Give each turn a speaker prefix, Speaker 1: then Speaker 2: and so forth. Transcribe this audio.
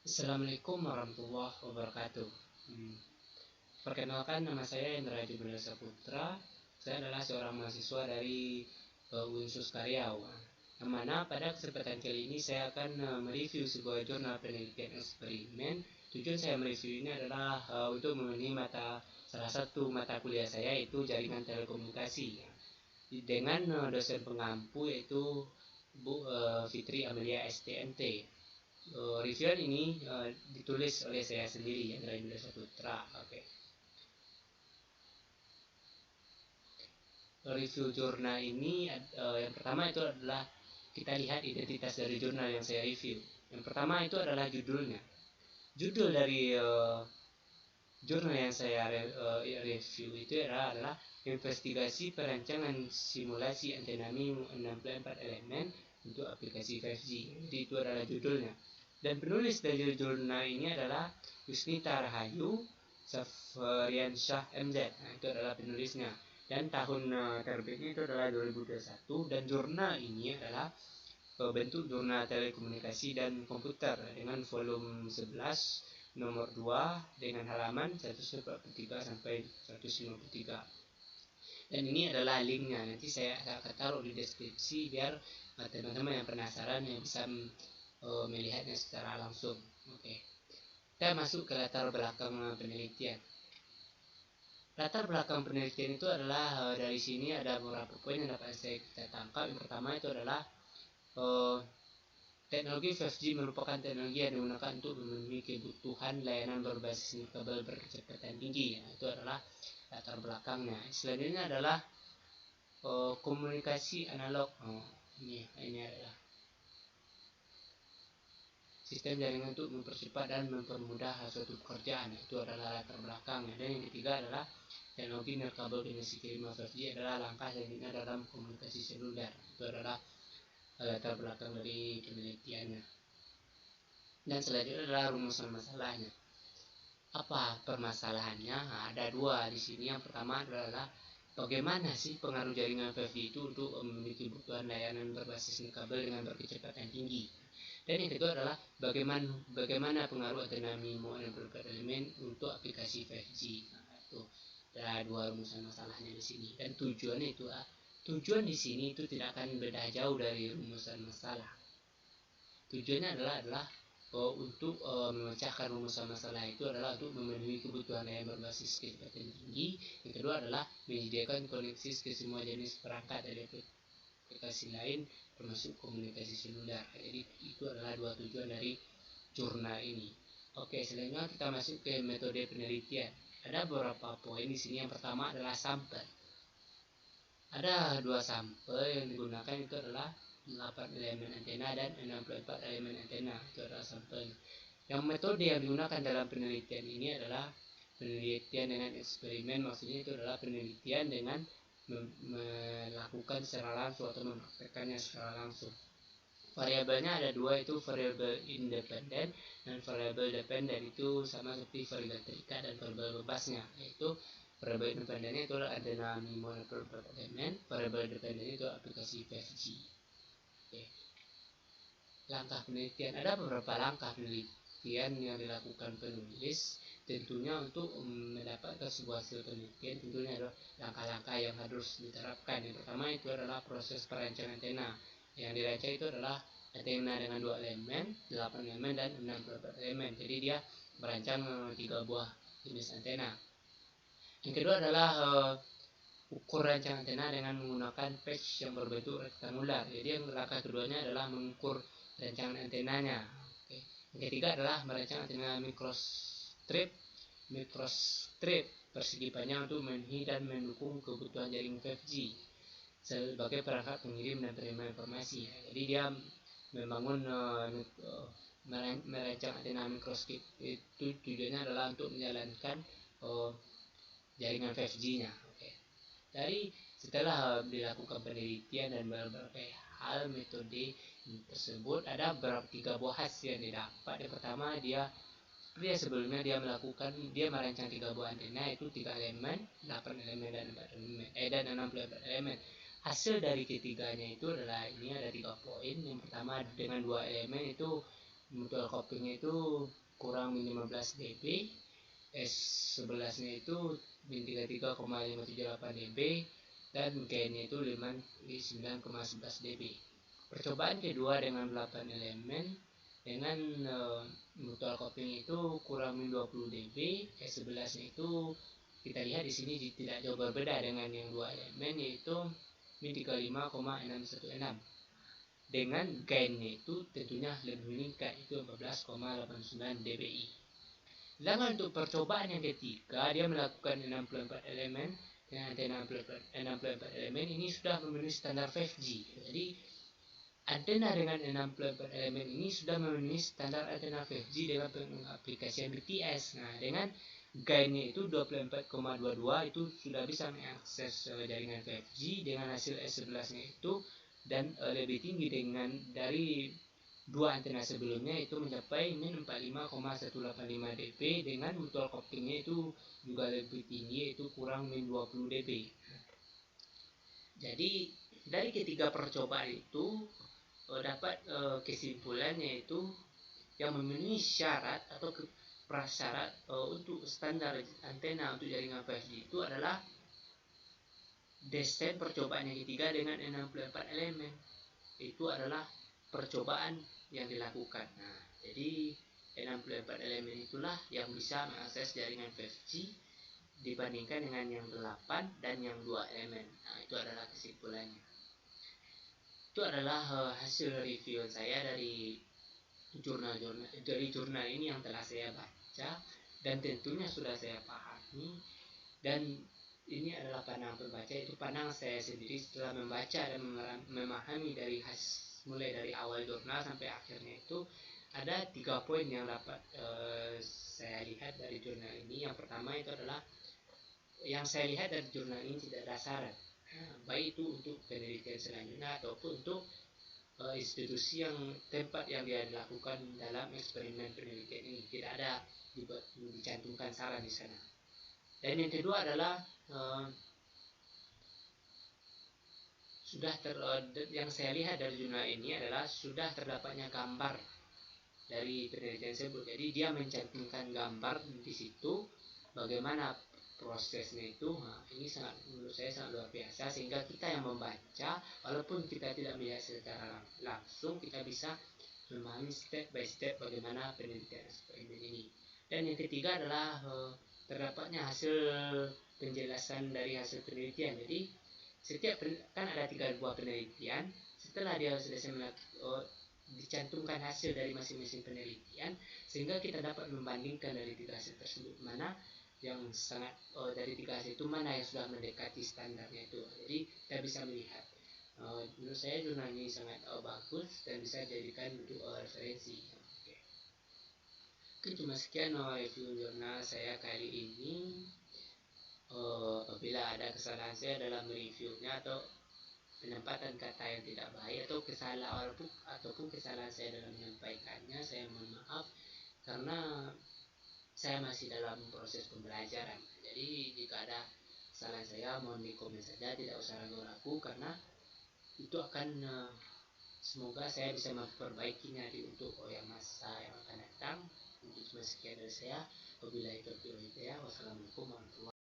Speaker 1: Assalamualaikum warahmatullahi wabarakatuh. Hmm, Perkenalkan, nama saya Indra Jumala Saputra. Saya adalah seorang mahasiswa dari Unsus Karyau. Yang mana pada kesempatan kali ini saya akan mereview sebuah jurnal penelitian eksperimen. Tujuan saya mereview ini adalah untuk memenuhi salah satu mata kuliah saya, yaitu jaringan telekomunikasi, dengan dosen pengampu yaitu Bu Fitri Amelia STMT. Reviewan ini ditulis oleh saya sendiri, ya, dari Yudha Saputra. Oke. Review jurnal ini yang pertama itu adalah kita lihat identitas dari jurnal yang saya review. Yang pertama itu adalah judulnya. Judul dari jurnal yang saya review itu adalah investigasi perancangan simulasi antena MIMO 64 elemen untuk aplikasi 5G. Jadi itu adalah judulnya. Dan penulis dari jurnal ini adalah Yusnita Rahayu Safriansyah MZ. Nah, itu adalah penulisnya. Dan tahun terbitnya itu adalah 2021. Dan jurnal ini adalah bentuk jurnal telekomunikasi dan komputer dengan volume 11 nomor 2 dengan halaman 143 sampai 153. Dan ini adalah linknya, nanti saya akan taruh di deskripsi biar teman-teman yang penasaran yang bisa melihatnya secara langsung. Oke. Kita masuk ke latar belakang penelitian. Latar belakang penelitian itu adalah dari sini ada beberapa poin yang dapat kita tangkap. Yang pertama itu adalah teknologi 5G merupakan teknologi yang digunakan untuk memenuhi kebutuhan layanan berbasis kabel berkecepatan tinggi. Itu adalah latar belakangnya. Selanjutnya adalah komunikasi analog. Ini adalah sistem jaringan untuk mempercepat dan mempermudah suatu pekerjaan. Itu adalah latar belakangnya. Dan yang ketiga adalah teknologi nirkabel dengan skema 5G adalah langkah selanjutnya dalam komunikasi seluler. Itu adalah latar belakang dari penelitiannya. Dan selanjutnya adalah rumusan masalahnya. Apa permasalahannya? Ada dua di sini. Yang pertama adalah bagaimana sih pengaruh jaringan 5G itu untuk memiliki kebutuhan layanan berbasis kabel dengan berkecepatan tinggi. Dan yang kedua adalah bagaimana pengaruh antena MIMO dan beberapa elemen untuk aplikasi 5G. Nah, itu ada dua rumusan masalahnya di sini. Dan tujuannya itu tujuan di sini itu tidak akan beda jauh dari rumusan masalah. Tujuannya adalah untuk memecahkan rumusan masalah itu adalah untuk memenuhi kebutuhan yang berbasis kecepatan tinggi. Yang kedua adalah menyediakan koneksi ke semua jenis perangkat dari aplikasi lain termasuk komunikasi seluler. Jadi itu adalah dua tujuan dari jurnal ini. Oke, selanjutnya kita masuk ke metode penelitian. Ada beberapa poin di sini. Yang pertama adalah sampel. Ada dua sampel yang digunakan, itu adalah 8 elemen antena dan 64 elemen antena. Itu adalah sampel. Yang metode yang digunakan dalam penelitian ini adalah penelitian dengan eksperimen. Maksudnya itu adalah penelitian dengan melakukan secara langsung atau mempraktekannya secara langsung. Variabelnya ada dua, itu variabel independen dan variabel dependen. Itu sama seperti variabel terikat dan variabel bebasnya, yaitu variabel independennya itu antena MIMO elemen, variabel dependennya itu aplikasi 5G. Oke. Langkah penelitian, ada beberapa langkah penelitian yang dilakukan penulis tentunya untuk mendapatkan sebuah hasil penelitian. Tentunya adalah langkah-langkah yang harus diterapkan. Yang pertama itu adalah proses perancangan antena. Yang dirancang itu adalah antena dengan 2 elemen, 8 elemen dan 64 elemen. Jadi dia merancang 3 buah jenis antena. Yang kedua adalah ukur rancangan antena dengan menggunakan patch yang berbentuk rektangular. Jadi yang langkah keduanya adalah mengukur rancangan antenanya. Oke. Yang ketiga adalah merancang antena microstrip persegi panjang untuk memenuhi dan mendukung kebutuhan jaringan 5G sebagai perangkat pengirim dan penerima informasi. Jadi dia membangun merancang antena microstrip itu tujuannya adalah untuk menjalankan jaringan 5G-nya. Oke. Dari setelah dilakukan penelitian dan berbagai hal metode tersebut, ada beberapa 3 buah hasil yang didapat. Yang pertama, sebelumnya dia merancang 3 buah antena, itu 3 elemen, 8 elemen dan 4 elemen dan 64 elemen. Hasil dari ketiganya itu adalah ini ada 3 poin. Yang pertama, dengan 2 elemen itu mutual couplingnya itu kurang min 15 dB, S11 nya itu min 33,578 dB, dan gainnya itu 9,11 dB. Percobaan kedua dengan 8 elemen dengan mutual coupling itu kurang min 20 dB, S11 nya itu kita lihat di sini tidak jauh berbeda dengan yang 2 elemen, yaitu min 35,616, dengan gainnya itu tentunya lebih meningkat, itu 14,89 dBi. Sedangkan untuk percobaan yang ketiga, dia melakukan 64 elemen dengan antena 64 elemen ini sudah memenuhi standar 5G. Jadi antena dengan 64 elemen ini sudah memenuhi standar antena 5G dengan pengaplikasian BTS. Nah, dengan gainnya itu 24,22 itu sudah bisa mengakses jaringan 5G dengan hasil S11 nya itu, dan lebih tinggi dengan dari dua antena sebelumnya, itu mencapai min 45,185 dB, dengan mutual couplingnya itu juga lebih tinggi, itu kurang min 20 dB. Jadi dari ketiga percobaan itu dapat kesimpulannya itu yang memenuhi syarat atau prasyarat untuk standar antena untuk jaringan 5G itu adalah desain percobaan yang ketiga dengan 64 elemen. Itu adalah percobaan yang dilakukan. Nah, jadi 64 elemen itulah yang bisa mengakses jaringan 5G dibandingkan dengan yang 8 dan yang 2 elemen. Nah, itu adalah kesimpulannya. Itu adalah hasil review saya dari jurnal ini yang telah saya baca dan tentunya sudah saya pahami, dan ini adalah pandangan pembaca, itu pandangan saya sendiri setelah membaca dan memahami dari mulai dari awal jurnal sampai akhirnya. Itu ada 3 poin yang dapat saya lihat dari jurnal ini. Yang pertama itu adalah yang saya lihat dari jurnal ini tidak ada syarat, baik itu untuk penelitian selanjutnya ataupun untuk institusi yang tempat yang dia dilakukan dalam eksperimen penelitian ini, tidak ada dicantumkan syarat di sana. Dan yang kedua adalah yang saya lihat dari jurnal ini adalah sudah terdapatnya gambar dari penelitian tersebut. Jadi dia mencantumkan gambar di situ bagaimana prosesnya itu. Ini menurut saya sangat luar biasa, sehingga kita yang membaca, walaupun kita tidak melihat secara langsung, kita bisa memahami step by step bagaimana penelitian eksperimen ini. Dan yang ketiga adalah terdapatnya hasil penjelasan dari hasil penelitian. Jadi setiap kan ada 3 buah penelitian, setelah dia selesai dicantumkan hasil dari masing-masing penelitian, sehingga kita dapat membandingkan dari 3 hasil tersebut mana yang sangat dari 3 hasil itu mana yang sudah mendekati standarnya itu. Jadi kita bisa melihat, menurut saya jurnal ini sangat bagus dan bisa dijadikan untuk referensi. Oke, cuma sekian review jurnal saya kali ini. Apabila ada kesalahan saya dalam reviewnya atau penempatan kata yang tidak baik atau ataupun kesalahan saya dalam menyampaikannya, saya mohon maaf, karena saya masih dalam proses pembelajaran. Jadi jika ada kesalahan saya, mohon di komen saja, tidak usah ragu-ragu, karena itu akan semoga saya bisa memperbaikinya untuk yang masa yang akan datang. Mungkin cuma sekian dari saya. Wabillahi taufiq wal hidayah. Wassalamualaikum warahmatullahi wabarakatuh.